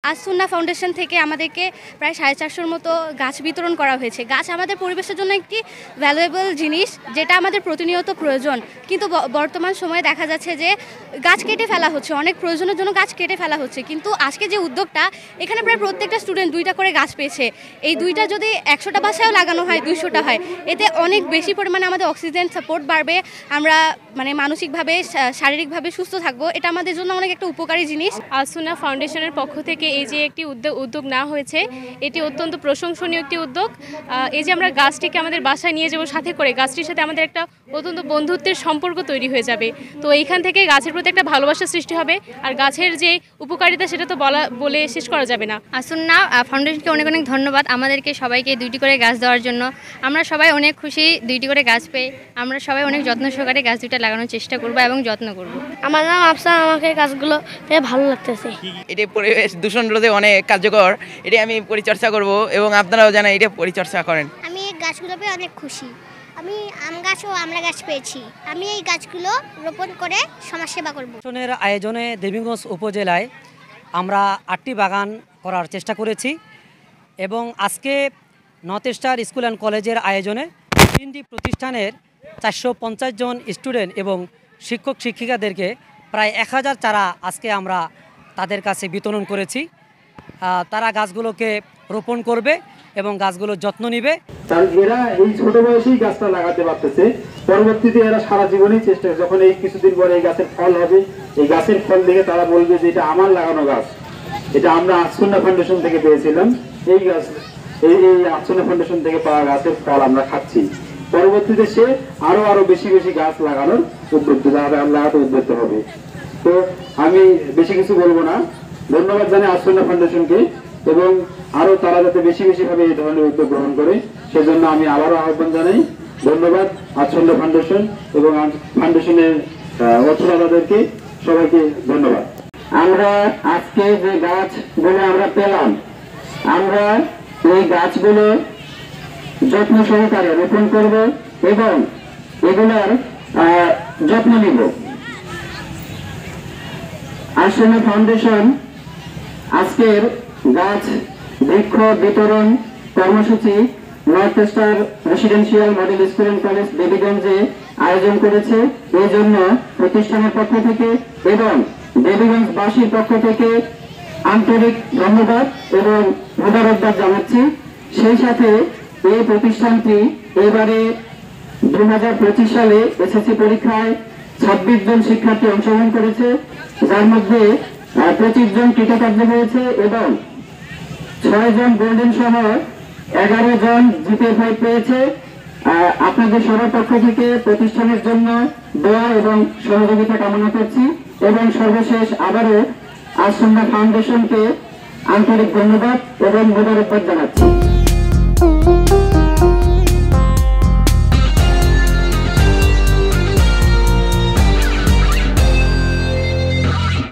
As-Sunnah foundation থেকে আমাদেরকে প্রায় 450-র মতো গাছ বিতরণ করা হয়েছে। গাছ আমাদের পরিবেশের জন্য একটি ভ্যালুয়েবল জিনিস, যেটা আমাদের প্রতিনিয়ত প্রয়োজন। কিন্তু বর্তমান সময়ে দেখা যাচ্ছে যে গাছ কেটে ফেলা হচ্ছে, অনেক প্রয়োজনের জন্য গাছ কেটে ফেলা হচ্ছে। কিন্তু আজকে যে উদ্যোগটা, এখানে প্রায় প্রত্যেকটা স্টুডেন্ট 2টা করে গাছ পেয়েছে। এই 2টা যদি 100টা বাসায়ও লাগানো হয়, 200টা হয়, এতে অনেক বেশি পরিমাণে আমাদের অক্সিজেন সাপোর্ট বাড়বে। আমরা মানসিকভাবে শারীরিকভাবে সুস্থ থাকবো। এটা আমাদের জন্য অনেক একটা উপকারী জিনিস। আসুন্না ফাউন্ডেশনের পক্ষ থেকে এই যে একটি উদ্যোগ নেওয়া হয়েছে, এটি অত্যন্ত প্রশংসনীয় একটি উদ্যোগ। এই যে আমরা গাছটিকে আমাদের বাসায় নিয়ে যাবো, সাথে করে গাছটির সাথে আমাদের একটা অত্যন্ত বন্ধুত্বের সম্পর্ক তৈরি হয়ে যাবে। তো এইখান থেকে গাছের প্রতি একটা ভালোবাসা সৃষ্টি হবে। আর গাছের যে উপকারিতা, সেটা তো বলে শেষ করা যাবে না। আসুন্না ফাউন্ডেশনকে অনেক অনেক ধন্যবাদ আমাদেরকে সবাইকে 2টি করে গাছ দেওয়ার জন্য। আমরা সবাই অনেক খুশি 2টি করে গাছ পেয়ে। আমরা সবাই অনেক যত্ন সহকারে গাছ 2টা লাগানোর চেষ্টা করব এবং যত্ন করব। আমার নাম আফসান, আমাকে গাছগুলো ভালো লাগতেছে। এটি পরিবেশ দূষণ রোধে অনেক কার্যকর, এটি আমি পরিচর্যা করব এবং আপনারাও জানেন এটা পরিচর্যা করেন। আমি এই গাছগুলো পেয়ে অনেক খুশি। আমি আম গাছ ও আমড়া গাছ পেয়েছি। আমি এই গাছগুলো রোপণ করে সমাজসেবা করব। আয়োজনে দেবীগঞ্জ উপজেলায় আমরা 8টি বাগান করার চেষ্টা করেছি এবং আজকে নর্থ স্টার স্কুল অ্যান্ড কলেজের আয়োজনে 3টি প্রতিষ্ঠানের 450 জন স্টুডেন্ট এবং শিক্ষক শিক্ষিকাদেরকে প্রায় 1000 চারা আজকে আমরা তাদের কাছে বিতরণ করেছি। তারা গাছগুলোকে রোপণ করবে এবং গাছগুলোর যত্ন নেবে। এরা এই ছোট বয়সেই গাছটা লাগাতে পারতেছে, পরবর্তীতে এরা সারা জীবনই চেষ্টা করে, যখন এই কিছুদিন পরে এই গাছের ফল হবে, এই গাছের ফল দেখে তারা বলবে যে এটা আমার লাগানো গাছ, এটা আমরা আসুন্না ফাউন্ডেশন থেকে পেয়েছিলাম। এই গাছ এই আসুন্না ফাউন্ডেশন থেকে পাওয়া গাছের ফল আমরা খাচ্ছি। পরবর্তীতে সে আরো বেশি বেশি গাছ লাগানোর উদ্বুদ্ধ হবে। তো আমি বেশি কিছু বলবো না, ধন্যবাদ জানাই আসুন্না ফাউন্ডেশনকে এবং আরো তারা যাতে বেশি বেশি ভাবে এই ধরনের উদ্যোগ গ্রহণ করে, সেজন্য আমি আবারও আহ্বান জানাই। ধন্যবাদ আসুন্না ফাউন্ডেশন এবং ফাউন্ডেশনের অর্থদাতাদেরকে সবাইকে ধন্যবাদ। আমরা আজকে যে গাছগুলো আমরা পেলাম, আমরা এই গাছগুলো যত্ন সহকারে রোপণ করব এবং এগুলোর যত্ন নিব। আসুন্না ফাউন্ডেশন আজকের গাছ বৃক্ষ বিতরণ কর্মসূচি north star residential model school and college দেবীগঞ্জে আয়োজন করেছে। এই জন্য প্রতিষ্ঠানের পক্ষ থেকে এবং দেবীগঞ্জবাসীর পক্ষ থেকে আন্তরিক ধন্যবাদ এবং মোবারকবাদ জানাচ্ছি। সেই সাথে এই প্রতিষ্ঠানটি এবারে 2025 সালে এসএসসি পরীক্ষায় 26 জন শিক্ষার্থী অংশগ্রহণ করেছে, যার মধ্যে 25 জন কৃতকার্য হয়েছে এবং 6 জন গোল্ডেন সহ 11 জন GPA-5 পেয়েছে। আপনাদের সবার পক্ষ থেকে প্রতিষ্ঠানের জন্য দোয়া এবং সহযোগিতা কামনা করছি এবং সর্বশেষ আবারও আসুন্না ফাউন্ডেশনকে আন্তরিক ধন্যবাদ এবং মোবারকবাদ জানাচ্ছি।